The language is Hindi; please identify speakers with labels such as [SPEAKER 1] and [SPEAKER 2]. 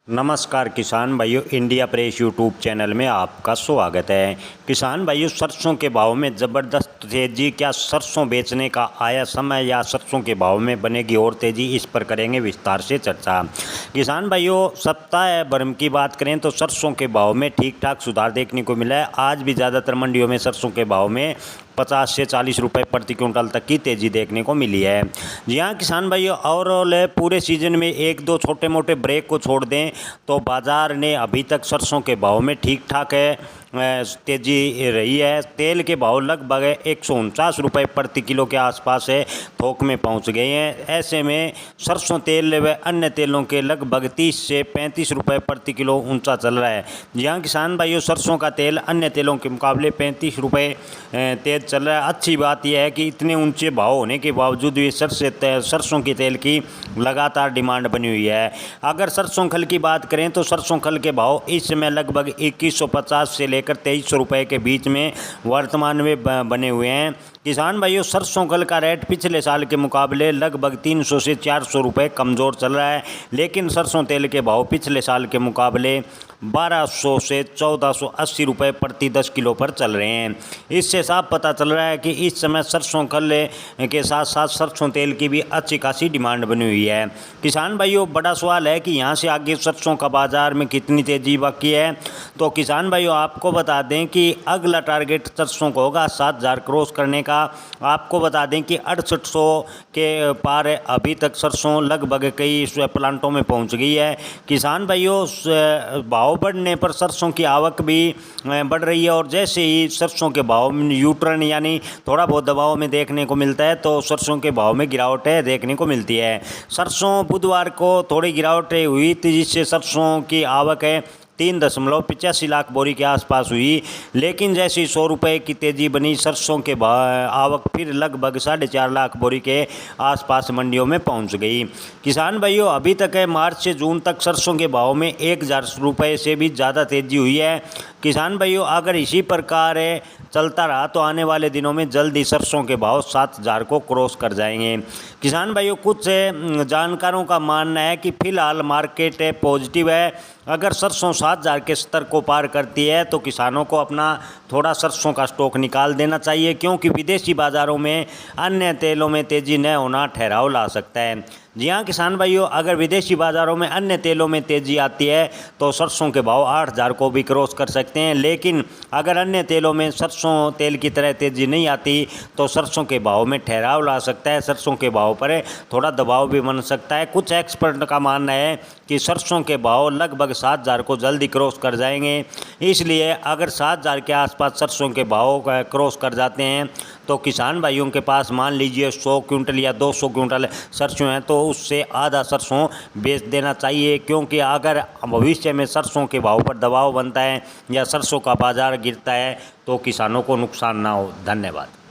[SPEAKER 1] नमस्कार किसान भाइयों, इंडिया प्रेस यूट्यूब चैनल में आपका स्वागत है। किसान भाइयों, सरसों के भाव में ज़बरदस्त तेज़ी। क्या सरसों बेचने का आया समय या सरसों के भाव में बनेगी और तेज़ी? इस पर करेंगे विस्तार से चर्चा। किसान भाइयों, सप्ताह भर की बात करें तो सरसों के भाव में ठीक ठाक सुधार देखने को मिला है। आज भी ज़्यादातर मंडियों में सरसों के भाव में 50 से 40 रुपये प्रति क्विंटल तक की तेज़ी देखने को मिली है। जी हाँ किसान भाइयों, ओवरऑल पूरे सीजन में एक दो छोटे मोटे ब्रेक को छोड़ दें तो बाज़ार ने अभी तक सरसों के भाव में ठीक ठाक तेज़ी रही है। तेल के भाव लगभग 149 रुपये प्रति किलो के आसपास है, थोक में पहुंच गए हैं। ऐसे में सरसों तेल व अन्य तेलों के लगभग 30 से 35 रुपये प्रति किलो ऊंचा चल रहा है। यहाँ किसान भाइयों, सरसों का तेल अन्य तेलों के मुकाबले 35 रुपये तेज़ चल रहा है। अच्छी बात यह है कि इतने ऊंचे भाव होने के बावजूद भी सरसों की तेल की लगातार डिमांड बनी हुई है। अगर सरसों खल की बात करें तो सरसों खल के भाव इस समय लगभग 2150 से लेकर 2300 रुपये के बीच में वर्तमान में बने हुए हैं। किसान भाइयों, सरसों खल का रेट पिछले साल के मुकाबले लगभग 300 से 400 रुपये कमज़ोर चल रहा है, लेकिन सरसों तेल के भाव पिछले साल के मुकाबले 1200 से 1480 रुपये प्रति 10 किलो पर चल रहे हैं। इससे साफ पता चल रहा है कि इस समय सरसों खल के साथ साथ सरसों तेल की भी अच्छी खासी डिमांड बनी हुई है। किसान भाइयों, बड़ा सवाल है कि यहाँ से आगे सरसों का बाज़ार में कितनी तेज़ी बाकी है। तो किसान भाइयों, आपको बता दें कि अगला टारगेट सरसों को होगा 7000 क्रॉस करने का। आपको बता दें कि 6800 के पार अभी तक सरसों लगभग कई प्लांटों में पहुँच गई है। किसान भाइयों, भाव बढ़ने पर सरसों की आवक भी बढ़ रही है और जैसे ही सरसों के भाव में यूटर्न यानी थोड़ा बहुत दबाव में देखने को मिलता है तो सरसों के भाव में गिरावट देखने को मिलती है। सरसों बुधवार को थोड़ी गिरावट हुई थी, जिससे सरसों की आवक 3.85 लाख बोरी के आसपास हुई, लेकिन जैसे 100 रुपये की तेज़ी बनी, सरसों के आवक फिर लगभग 4.5 लाख बोरी के आसपास मंडियों में पहुंच गई। किसान भाइयों, अभी तक मार्च से जून तक सरसों के भाव में 1000 रुपये से भी ज़्यादा तेज़ी हुई है। किसान भाइयों, अगर इसी प्रकार चलता रहा तो आने वाले दिनों में जल्द ही सरसों के भाव 7000 को क्रॉस कर जाएंगे। किसान भाइयों, कुछ जानकारों का मानना है कि फिलहाल मार्केट पॉजिटिव है। अगर सरसों 7000 के स्तर को पार करती है तो किसानों को अपना थोड़ा सरसों का स्टॉक निकाल देना चाहिए, क्योंकि विदेशी बाज़ारों में अन्य तेलों में तेज़ी न होना ठहराव ला सकता है। जी हाँ किसान भाइयों, अगर विदेशी बाज़ारों में अन्य तेलों में तेज़ी आती है तो सरसों के भाव 8000 को भी क्रॉस कर सकते हैं, लेकिन अगर अन्य तेलों में सरसों तेल की तरह तेज़ी नहीं आती तो सरसों के भाव में ठहराव ला सकता है। सरसों के भाव पर थोड़ा दबाव भी बन सकता है। कुछ एक्सपर्ट का मानना है कि सरसों के भाव लगभग 7000 को जल्दी क्रॉस कर जाएंगे। इसलिए अगर 7000 के आसपास सरसों के भाव क्रॉस कर जाते हैं तो किसान भाइयों के पास मान लीजिए 100 क्विंटल या 200 क्विंटल सरसों हैं तो उससे आधा सरसों बेच देना चाहिए, क्योंकि अगर भविष्य में सरसों के भाव पर दबाव बनता है या सरसों का बाज़ार गिरता है तो किसानों को नुकसान ना हो। धन्यवाद।